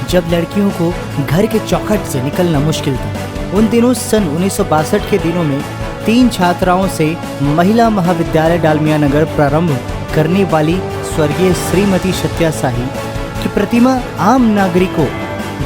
जब लड़कियों को घर के चौखट से निकलना मुश्किल था। उन दिनों सन 1962 के दिनों में 3 छात्राओं से महिला महाविद्यालय डालमिया नगर प्रारंभ करने वाली स्वर्गीय श्रीमती सत्या साही की प्रतिमा आम नागरिकों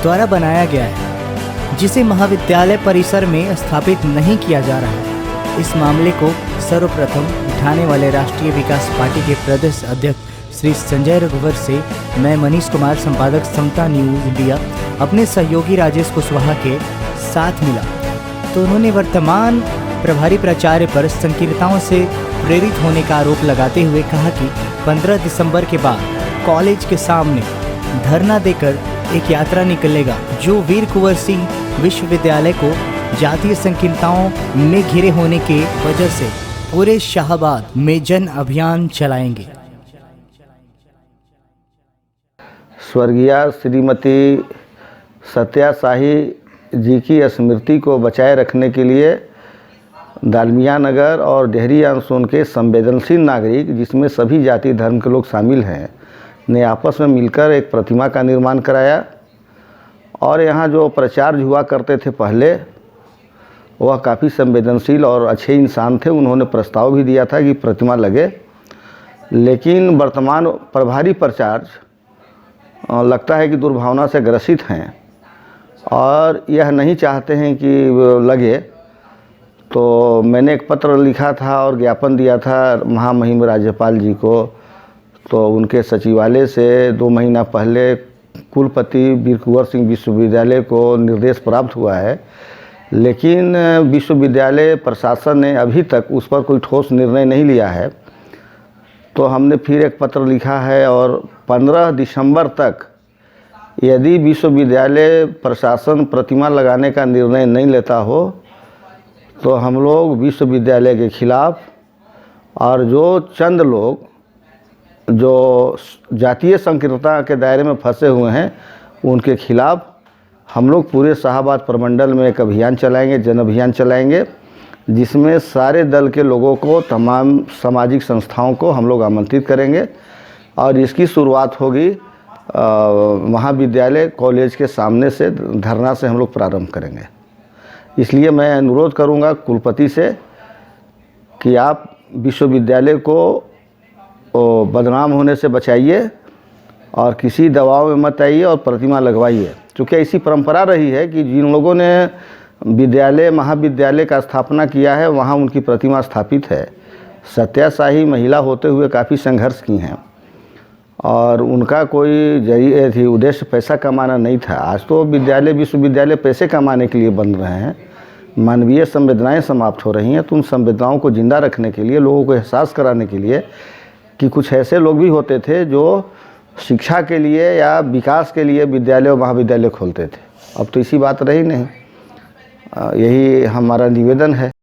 द्वारा बनाया गया है, जिसे महाविद्यालय परिसर में स्थापित नहीं किया जा रहा है। इस मामले को सर्वप्रथम उठाने वाले राष्ट्रीय विकास पार्टी के प्रदेश अध्यक्ष श्री संजय रघुवर से मैं मनीष कुमार, संपादक समता न्यूज़ इंडिया, अपने सहयोगी राजेश कुशवाहा के साथ मिला तो उन्होंने वर्तमान प्रभारी प्राचार्य पर संकीर्णताओं से प्रेरित होने का आरोप लगाते हुए कहा कि 15 दिसंबर के बाद कॉलेज के सामने धरना देकर एक यात्रा निकलेगा जो वीर कुंवर सिंह विश्वविद्यालय को जातीय संकीर्णताओं में घिरे होने के वजह से पूरे शाहबाद में जन अभियान चलाएंगे। स्वर्गीय श्रीमती सत्या साही जी की स्मृति को बचाए रखने के लिए डालमिया नगर और डेहरी आंसोन के संवेदनशील नागरिक, जिसमें सभी जाति धर्म के लोग शामिल हैं, ने आपस में मिलकर एक प्रतिमा का निर्माण कराया। और यहाँ जो प्राचार्य हुआ करते थे पहले, वह काफ़ी संवेदनशील और अच्छे इंसान थे। उन्होंने प्रस्ताव भी दिया था कि प्रतिमा लगे, लेकिन वर्तमान प्रभारी प्राचार्य लगता है कि दुर्भावना से ग्रसित हैं और यह नहीं चाहते हैं कि लगे। तो मैंने एक पत्र लिखा था और ज्ञापन दिया था महामहिम राज्यपाल जी को। तो उनके सचिवालय से 2 महीना पहले कुलपति वीर कुंवर सिंह विश्वविद्यालय को निर्देश प्राप्त हुआ है, लेकिन विश्वविद्यालय प्रशासन ने अभी तक उस पर कोई ठोस निर्णय नहीं लिया है। तो हमने फिर एक पत्र लिखा है और 15 दिसंबर तक यदि विश्वविद्यालय प्रशासन प्रतिमा लगाने का निर्णय नहीं लेता हो तो हम लोग विश्वविद्यालय के खिलाफ और जो चंद लोग जो जातीय संकीर्णता के दायरे में फंसे हुए हैं उनके खिलाफ हम लोग पूरे शाहबाद प्रमंडल में एक अभियान चलाएंगे, जन अभियान चलाएंगे, जिसमें सारे दल के लोगों को, तमाम सामाजिक संस्थाओं को हम लोग आमंत्रित करेंगे। और इसकी शुरुआत होगी महाविद्यालय कॉलेज के सामने से, धरना से हम लोग प्रारंभ करेंगे। इसलिए मैं अनुरोध करूंगा कुलपति से कि आप विश्वविद्यालय को बदनाम होने से बचाइए और किसी दबाव में मत आइए और प्रतिमा लगवाइए। चूँकि ऐसी परंपरा रही है कि जिन लोगों ने विद्यालय महाविद्यालय का स्थापना किया है वहाँ उनकी प्रतिमा स्थापित है। सत्या साही महिला होते हुए काफ़ी संघर्ष की हैं और उनका कोई जरिए थी उद्देश्य पैसा कमाना नहीं था। आज तो विद्यालय विश्वविद्यालय पैसे कमाने के लिए बन रहे हैं, मानवीय संवेदनाएं समाप्त हो रही हैं। तो उन संवेदनाओं को जिंदा रखने के लिए, लोगों को एहसास कराने के लिए कि कुछ ऐसे लोग भी होते थे जो शिक्षा के लिए या विकास के लिए विद्यालय और महाविद्यालय खोलते थे। अब तो इसी बात रही नहीं। यही हमारा निवेदन है।